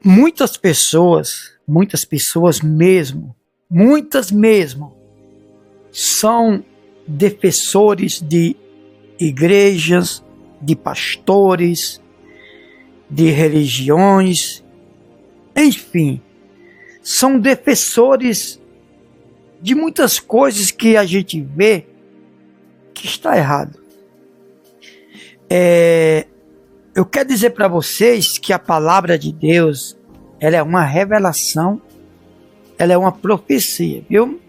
Muitas pessoas mesmo, são defensores de igrejas, de pastores, de religiões, enfim, são defensores de muitas coisas que a gente vê que está errado. Eu quero dizer para vocês que a palavra de Deus, ela é uma revelação, ela é uma profecia, viu?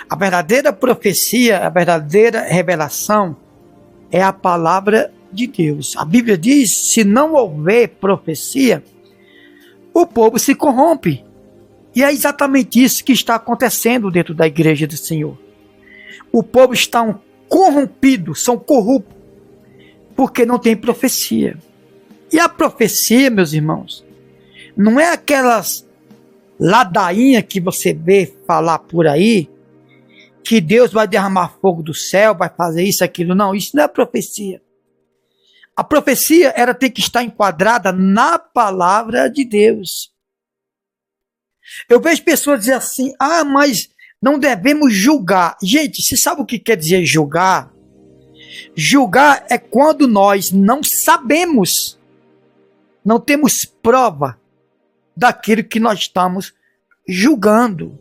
A verdadeira profecia, a verdadeira revelação é a palavra de Deus. A Bíblia diz, se não houver profecia, o povo se corrompe. E é exatamente isso que está acontecendo dentro da igreja do Senhor. O povo está corrompido, são corruptos, porque não tem profecia. E a profecia, meus irmãos, não é aquelas ladainhas que você vê falar por aí, que Deus vai derramar fogo do céu, vai fazer isso, aquilo. Não, isso não é profecia. A profecia, ela tem que estar enquadrada na palavra de Deus. Eu vejo pessoas dizer assim, mas não devemos julgar. Gente, você sabe o que quer dizer julgar? Julgar é quando nós não sabemos, não temos prova daquilo que nós estamos julgando.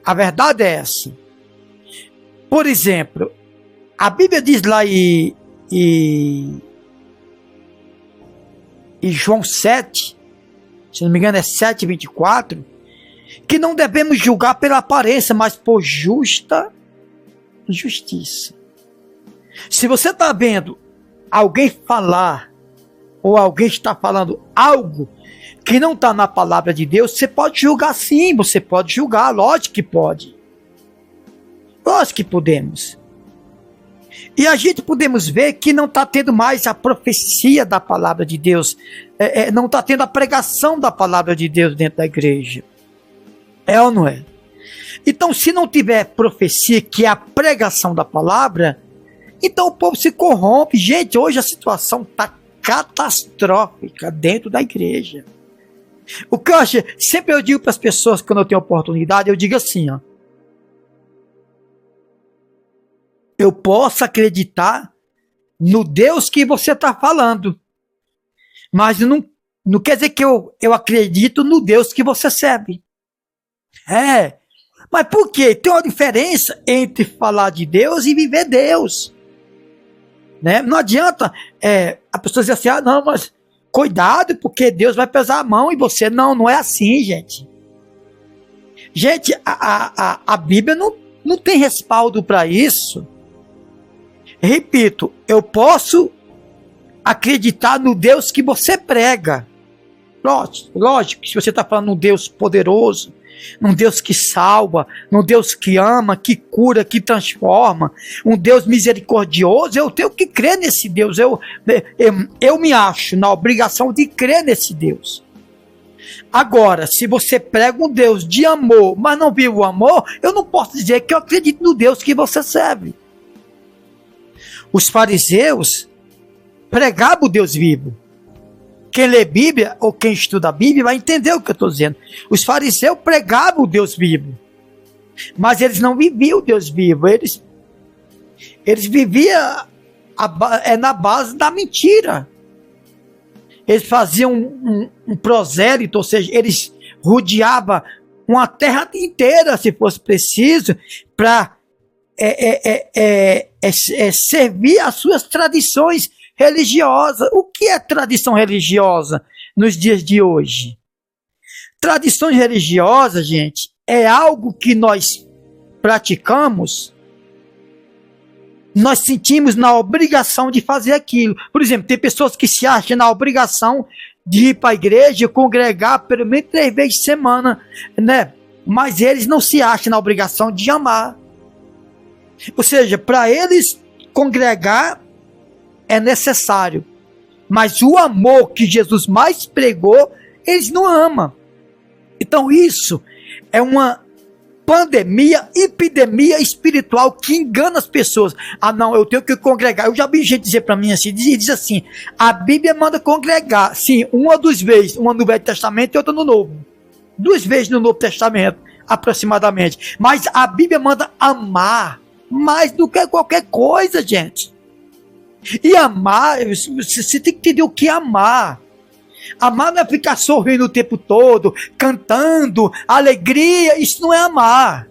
A verdade é essa. Por exemplo, a Bíblia diz lá em João 7, se não me engano é 7:24, que não devemos julgar pela aparência, mas por justiça. Se você está vendo alguém falar, ou alguém está falando algo que não está na palavra de Deus, você pode julgar sim, você pode julgar, lógico que pode. Lógico que podemos. E a gente podemos ver que não está tendo mais a profecia da palavra de Deus, não está tendo a pregação da palavra de Deus dentro da igreja. É ou não é? Então, se não tiver profecia, que é a pregação da palavra, então o povo se corrompe. Gente, hoje a situação está catastrófica dentro da igreja. O que eu acho, sempre eu digo para as pessoas, quando eu tenho oportunidade, eu digo assim, eu posso acreditar no Deus que você está falando, mas não quer dizer que eu acredito no Deus que você serve. Mas por quê? Tem uma diferença entre falar de Deus e viver Deus. Né? Não adianta a pessoa dizer assim, não, mas cuidado, porque Deus vai pesar a mão, e você não é assim, gente. Gente, a Bíblia não tem respaldo para isso. Repito, eu posso acreditar no Deus que você prega. Lógico que se você está falando num Deus poderoso, num Deus que salva, num Deus que ama, que cura, que transforma, um Deus misericordioso, eu tenho que crer nesse Deus. Eu me acho na obrigação de crer nesse Deus. Agora, se você prega um Deus de amor, mas não vive o amor, eu não posso dizer que eu acredito no Deus que você serve. Os fariseus pregavam o Deus vivo. Quem lê Bíblia ou quem estuda a Bíblia vai entender o que eu estou dizendo. Os fariseus pregavam o Deus vivo, mas eles não viviam o Deus vivo. Eles viviam na base da mentira. Eles faziam um prosélito, ou seja, eles rodeavam uma terra inteira, se fosse preciso, para servir as suas tradições religiosas. O que é tradição religiosa nos dias de hoje? Tradições religiosas, gente, é algo que nós praticamos, nós sentimos na obrigação de fazer aquilo. Por exemplo, tem pessoas que se acham na obrigação de ir para a igreja, congregar pelo menos 3 vezes por semana, né? Mas eles não se acham na obrigação de amar. Ou seja, para eles congregar é necessário, mas o amor que Jesus mais pregou, eles não amam. Então isso é uma pandemia, epidemia espiritual que engana as pessoas. Ah, não, eu tenho que congregar. Eu já vi gente dizer para mim assim, diz assim, a Bíblia manda congregar, sim, uma ou duas vezes, uma no Velho Testamento e outra no Novo. 2 vezes no Novo Testamento, aproximadamente. Mas a Bíblia manda amar mais do que qualquer coisa, gente. E amar, você tem que entender o que é amar. Amar não é ficar sorrindo o tempo todo, cantando, alegria, isso não é amar.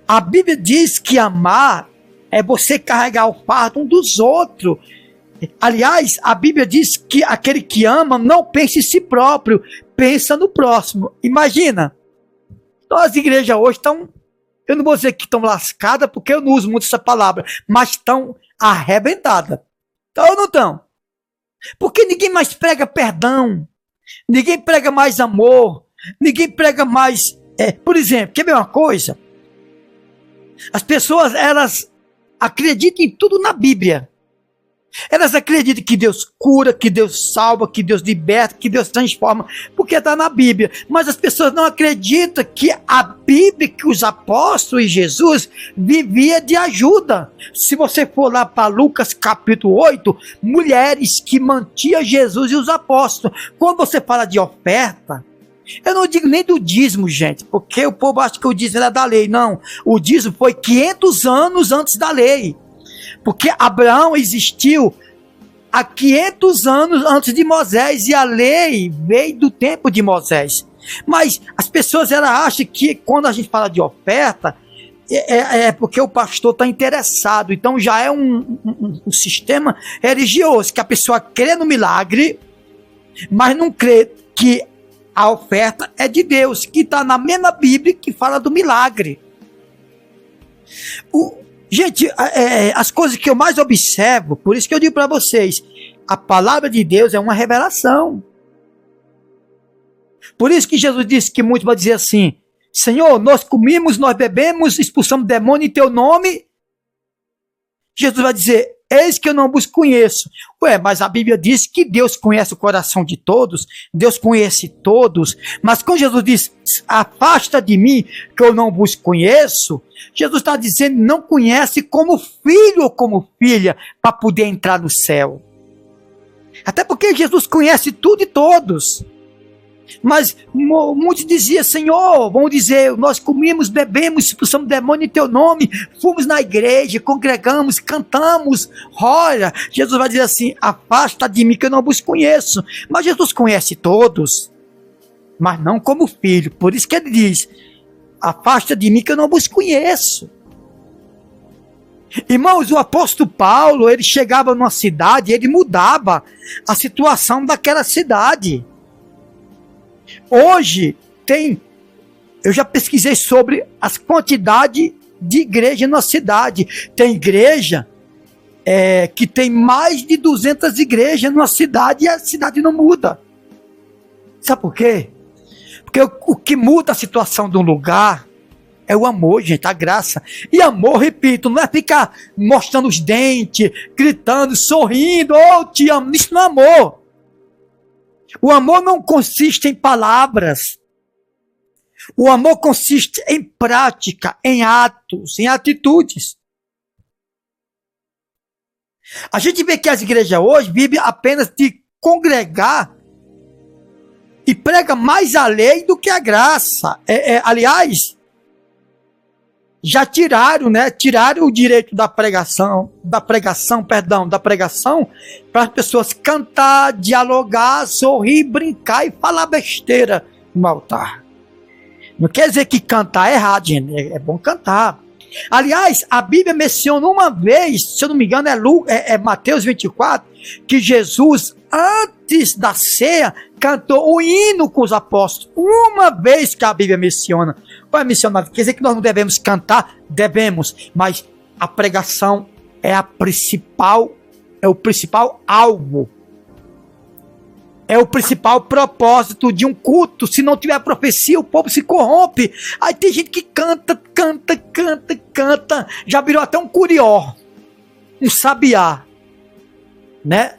A Bíblia diz que amar é você carregar o fardo um dos outros. Aliás, a Bíblia diz que aquele que ama não pensa em si próprio, pensa no próximo. Imagina, então as igrejas hoje estão, eu não vou dizer que estão lascadas, porque eu não uso muito essa palavra, mas estão arrebentadas. Então ou não estão? Porque ninguém mais prega perdão, ninguém prega mais amor, ninguém prega mais... por exemplo, quer ver uma coisa? As pessoas, elas acreditam em tudo na Bíblia. Elas acreditam que Deus cura, que Deus salva, que Deus liberta, que Deus transforma, porque está na Bíblia. Mas as pessoas não acreditam que a Bíblia, que os apóstolos e Jesus vivia de ajuda. Se você for lá para Lucas capítulo 8, mulheres que mantinham Jesus e os apóstolos. Quando você fala de oferta, eu não digo nem do dízimo, gente, porque o povo acha que o dízimo era da lei. Não, o dízimo foi 500 anos antes da lei. Porque Abraão existiu há 500 anos antes de Moisés e a lei veio do tempo de Moisés. Mas as pessoas elas acham que quando a gente fala de oferta, é porque o pastor está interessado. Então já é um sistema religioso, que a pessoa crê no milagre, mas não crê que a oferta é de Deus, que está na mesma Bíblia que fala do milagre. Gente, as coisas que eu mais observo, por isso que eu digo para vocês, a palavra de Deus é uma revelação. Por isso que Jesus disse que muitos vão dizer assim, Senhor, nós comemos, nós bebemos, expulsamos demônio em teu nome. Jesus vai dizer, eis que eu não vos conheço. Mas a Bíblia diz que Deus conhece o coração de todos, Deus conhece todos, mas quando Jesus diz, afasta de mim, que eu não vos conheço, Jesus está dizendo, não conhece como filho ou como filha, para poder entrar no céu. Até porque Jesus conhece tudo e todos. Mas muitos diziam, Senhor, vão dizer, nós comemos, bebemos, expulsamos demônio em teu nome, fomos na igreja, congregamos, cantamos, ora, Jesus vai dizer assim, afasta de mim que eu não vos conheço. Mas Jesus conhece todos, mas não como filho, por isso que ele diz, afasta de mim que eu não vos conheço. Irmãos, o apóstolo Paulo, ele chegava numa cidade, ele mudava a situação daquela cidade. Hoje eu já pesquisei sobre as quantidades de igreja na cidade. Tem igreja que tem mais de 200 igrejas numa cidade e a cidade não muda. Sabe por quê? Porque o que muda a situação de um lugar é o amor, gente, a graça. E amor, repito, não é ficar mostrando os dentes, gritando, sorrindo, oh, te amo. Isso não é amor. O amor não consiste em palavras. O amor consiste em prática, em atos, em atitudes. A gente vê que as igrejas hoje vivem apenas de congregar e prega mais a lei do que a graça. Aliás, já tiraram o direito da pregação para as pessoas cantar, dialogar, sorrir, brincar e falar besteira no altar. Não quer dizer que cantar é errado, gente, é bom cantar. Aliás, a Bíblia menciona uma vez, se eu não me engano é Mateus 24, que Jesus, antes da ceia, cantou o hino com os apóstolos. Uma vez que a Bíblia menciona. Qual é mencionado? Quer dizer que nós não devemos cantar? Devemos, mas a pregação é o principal alvo. É o principal propósito de um culto. Se não tiver profecia, o povo se corrompe. Aí tem gente que canta. Já virou até um curió. Um sabiá. Né?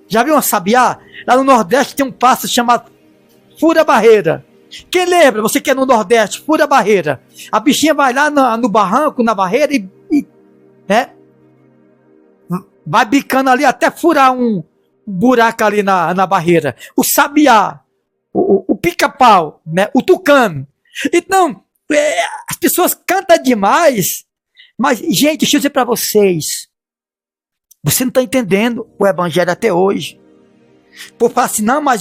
Já viu uma sabiá? Lá no Nordeste tem um pássaro chamado fura-barreira. Quem lembra? Você que é no Nordeste, fura a barreira. A bichinha vai lá no barranco, na barreira né? Vai bicando ali até furar um buraco ali na barreira. O sabiá, o pica-pau, né? O tucano. Então, as pessoas cantam demais, mas, gente, deixa eu dizer para vocês, você não está entendendo o evangelho até hoje. Por falar assim, não, mas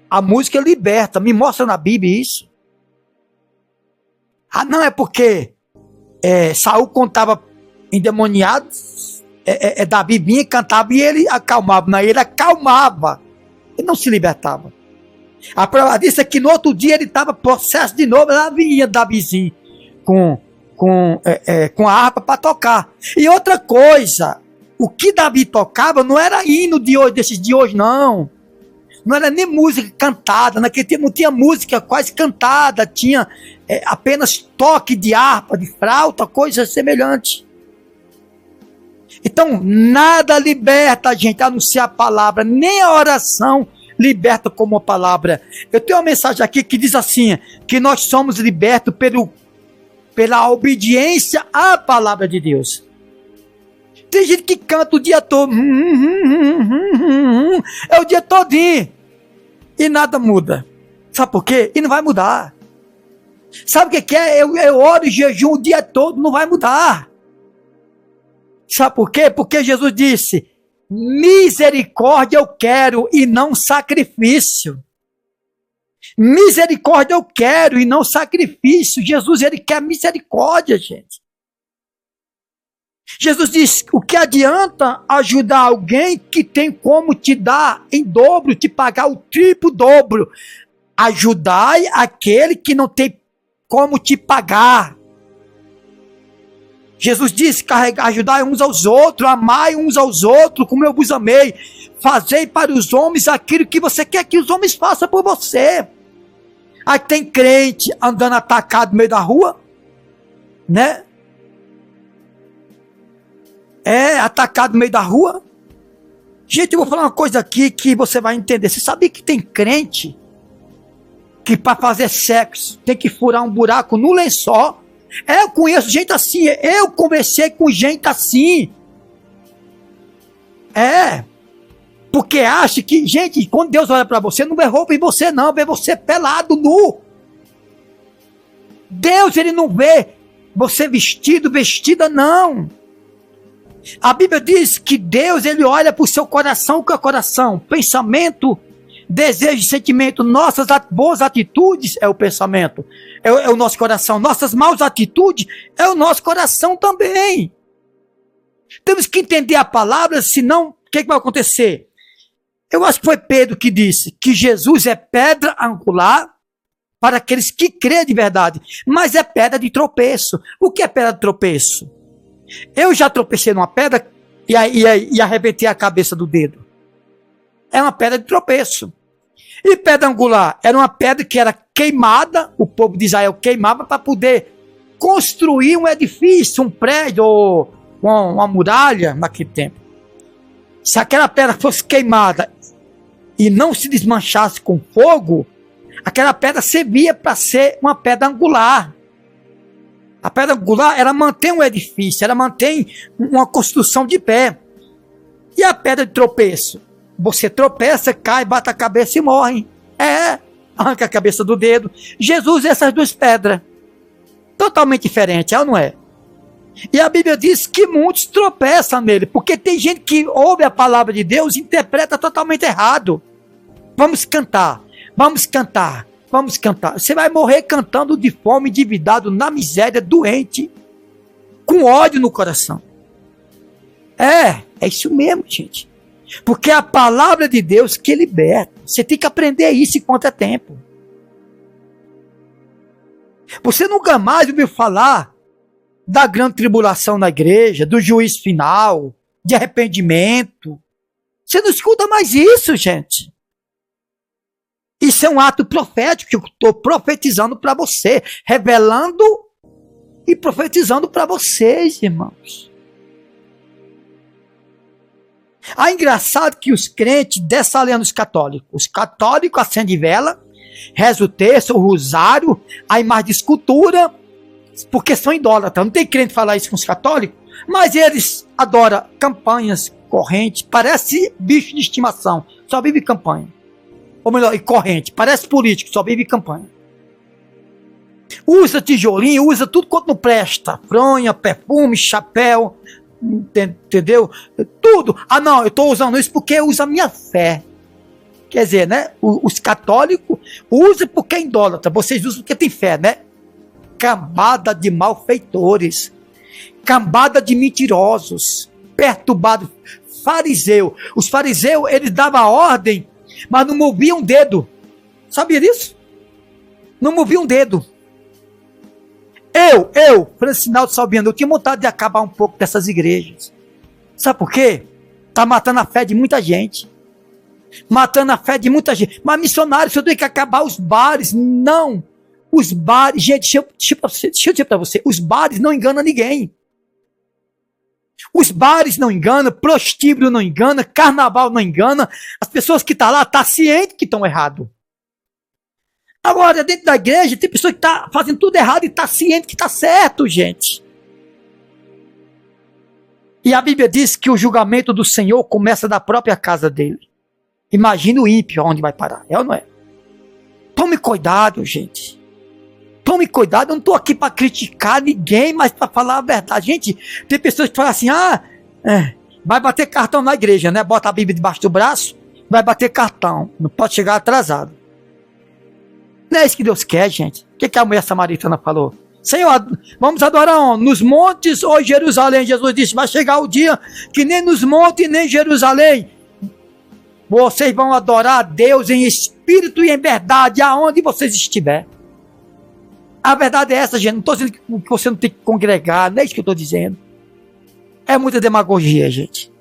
a música liberta, me mostra na Bíblia isso. Ah, não, é porque Saul contava endemoniado, Davi vinha, cantava e ele acalmava. Não, ele acalmava, ele não se libertava. A prova disso é que no outro dia ele estava possesso de novo, lá vinha Davizinho com a harpa para tocar. E outra coisa, o que Davi tocava não era hino de hoje, desses de hoje, não. Não era nem música cantada, naquele tempo não tinha música quase cantada, tinha apenas toque de harpa, de flauta, coisas semelhantes. Então, nada liberta a gente a não ser a palavra, nem a oração liberta como a palavra. Eu tenho uma mensagem aqui que diz assim, que nós somos libertos pela obediência à palavra de Deus. Tem gente que canta o dia todo, é o dia todinho, e nada muda. Sabe por quê? E não vai mudar. Sabe o que é? Eu oro e jejum o dia todo, não vai mudar. Sabe por quê? Porque Jesus disse, misericórdia eu quero e não sacrifício. Misericórdia eu quero e não sacrifício. Jesus, ele quer misericórdia, gente. Jesus diz, o que adianta ajudar alguém que tem como te dar em dobro, te pagar o triplo dobro? Ajudai aquele que não tem como te pagar. Jesus disse, ajudai uns aos outros, amai uns aos outros, como eu vos amei. Fazei para os homens aquilo que você quer que os homens façam por você. Aí tem crente andando atacado no meio da rua, né? Atacado no meio da rua. Gente, eu vou falar uma coisa aqui que você vai entender. Você sabia que tem crente que para fazer sexo tem que furar um buraco no lençol? Eu conheço gente assim, eu conversei com gente assim. Porque acha que, gente, quando Deus olha para você, não vê roupa em você não, vê você pelado, nu. Deus, ele não vê você vestido, vestida, não. A Bíblia diz que Deus, ele olha para o seu coração, o que é o coração? Pensamento, desejo, sentimento, nossas boas atitudes é o pensamento, é o nosso coração, nossas maus atitudes é o nosso coração também. Temos que entender a palavra, senão, o que vai acontecer? Eu acho que foi Pedro que disse que Jesus é pedra angular para aqueles que crêem de verdade, mas é pedra de tropeço. O que é pedra de tropeço? Eu já tropecei numa pedra e arrebentei a cabeça do dedo. É uma pedra de tropeço. E pedra angular? Era uma pedra que era queimada, o povo de Israel queimava para poder construir um edifício, um prédio, ou uma muralha naquele tempo. Se aquela pedra fosse queimada e não se desmanchasse com fogo, aquela pedra servia para ser uma pedra angular. A pedra angular, ela mantém um edifício, ela mantém uma construção de pé. E a pedra de tropeço? Você tropeça, cai, bate a cabeça e morre. Arranca a cabeça do dedo. Jesus é essas duas pedras. Totalmente diferente, é ou não é? E a Bíblia diz que muitos tropeçam nele, porque tem gente que ouve a palavra de Deus e interpreta totalmente errado. Vamos cantar, vamos cantar, vamos cantar. Você vai morrer cantando de fome, endividado, na miséria, doente, com ódio no coração. É isso mesmo, gente. Porque é a palavra de Deus que liberta. Você tem que aprender isso enquanto é tempo. Você nunca mais ouviu falar da grande tribulação na igreja, do juízo final, de arrependimento. Você não escuta mais isso, gente. Isso é um ato profético que eu estou profetizando para você, revelando e profetizando para vocês, irmãos. Engraçado que os crentes dessa linha dos católicos, os católicos acendem vela, reza o terço, o rosário, a imagem de escultura, porque são idólatras. Não tem crente falar isso com os católicos, mas eles adoram campanhas, corrente, parece bicho de estimação, só vive campanha. Ou melhor, e corrente, parece político, só vive campanha. Usa tijolinho, usa tudo quanto não presta, fronha, perfume, chapéu, entendeu? Tudo. Ah não, eu estou usando isso porque usa a minha fé. Quer dizer, né? Os católicos usam porque é idólatra, vocês usam porque tem fé, né? Cambada de malfeitores, cambada de mentirosos, perturbados, fariseu. Os fariseus, eles davam ordem, mas não moviam um dedo. Sabia disso? Não moviam um dedo. Francinaldo Salviano, eu tinha vontade de acabar um pouco dessas igrejas. Sabe por quê? Tá matando a fé de muita gente. Matando a fé de muita gente. Mas missionário, você tem que acabar os bares. Não. Os bares, gente, deixa eu dizer para você, os bares não enganam ninguém. Os bares não enganam, prostíbulo não engana, carnaval não engana. As pessoas que estão lá estão cientes que estão errados. Agora, dentro da igreja, tem pessoa que está fazendo tudo errado e está ciente que está certo, gente. E a Bíblia diz que o julgamento do Senhor começa da própria casa dele. Imagina o ímpio onde vai parar, é ou não é? Tome cuidado, gente. Tome cuidado, eu não estou aqui para criticar ninguém, mas para falar a verdade. Gente, tem pessoas que falam assim, vai bater cartão na igreja, né? Bota a Bíblia debaixo do braço, vai bater cartão, não pode chegar atrasado. Não é isso que Deus quer, gente. O que a mulher samaritana falou? Senhor, vamos adorar onde? Nos montes ou em Jerusalém? Jesus disse, vai chegar o dia que nem nos montes nem em Jerusalém vocês vão adorar a Deus em espírito e em verdade, aonde vocês estiverem. A verdade é essa, gente. Não estou dizendo que você não tem que congregar, não é isso que eu estou dizendo. É muita demagogia, gente.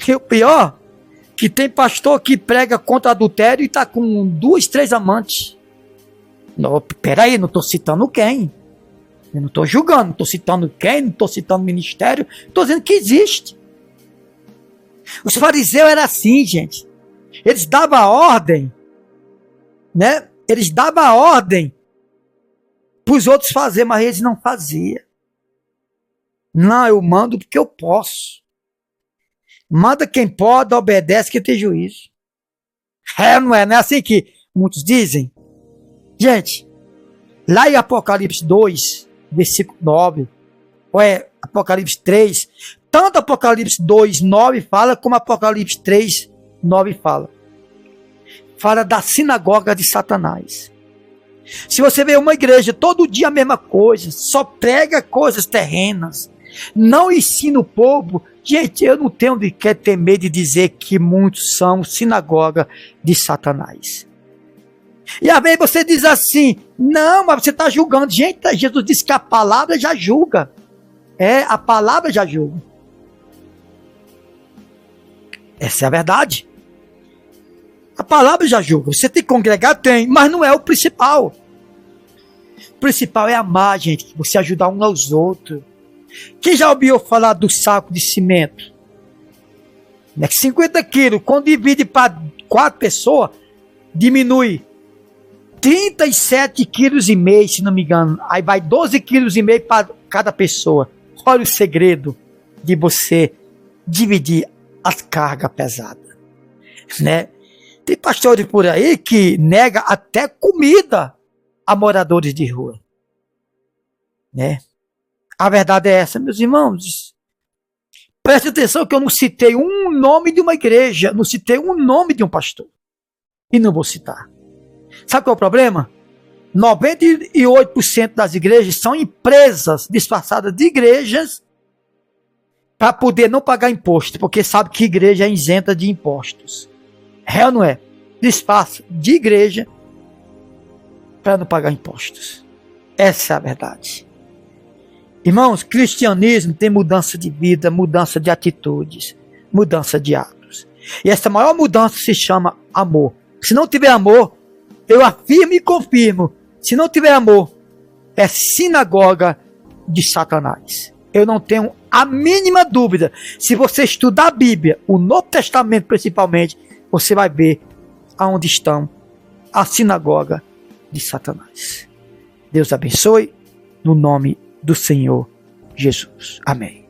E o pior, que tem pastor que prega contra adultério e está com 2, 3 amantes. Não, peraí, não estou citando quem. Eu não estou julgando, não estou citando quem, não estou citando ministério. Estou dizendo que existe. Os fariseus eram assim, gente. Eles davam a ordem, né? Eles davam a ordem para os outros fazer, mas eles não faziam. Não, eu mando porque eu posso. Manda quem pode, obedece quem tem juízo. Não é assim que muitos dizem? Gente, lá em Apocalipse 2, versículo 9, ou é Apocalipse 3, tanto Apocalipse 2, 9 fala, como Apocalipse 3, 9 fala. Fala da sinagoga de Satanás. Se você vê uma igreja todo dia a mesma coisa, só prega coisas terrenas, não ensina o povo, gente, eu não tenho de que ter medo de dizer que muitos são sinagoga de Satanás. E às vezes você diz assim, não, mas você está julgando. Gente, Jesus disse que a palavra já julga. A palavra já julga. Essa é a verdade. A palavra já julga. Você tem que congregar? Tem, mas não é o principal. O principal é amar, gente. Você ajudar uns aos outros. Quem já ouviu falar do saco de cimento? 50 quilos, quando divide para 4 pessoas, diminui 37,5 kg, se não me engano. Aí vai 12,5 kg para cada pessoa. Olha o segredo de você dividir as cargas pesadas, né? Tem pastores por aí que nega até comida a moradores de rua, né? A verdade é essa, meus irmãos. Preste atenção que eu não citei um nome de uma igreja, não citei um nome de um pastor. E não vou citar. Sabe qual é o problema? 98% das igrejas são empresas disfarçadas de igrejas para poder não pagar imposto, porque sabe que igreja é isenta de impostos. É ou não é? Disfarça de igreja para não pagar impostos. Essa é a verdade. Irmãos, cristianismo tem mudança de vida, mudança de atitudes, mudança de atos. E essa maior mudança se chama amor. Se não tiver amor, eu afirmo e confirmo, se não tiver amor, é sinagoga de Satanás. Eu não tenho a mínima dúvida. Se você estudar a Bíblia, o Novo Testamento principalmente, você vai ver aonde estão a sinagoga de Satanás. Deus abençoe, no nome do Senhor Jesus. Amém.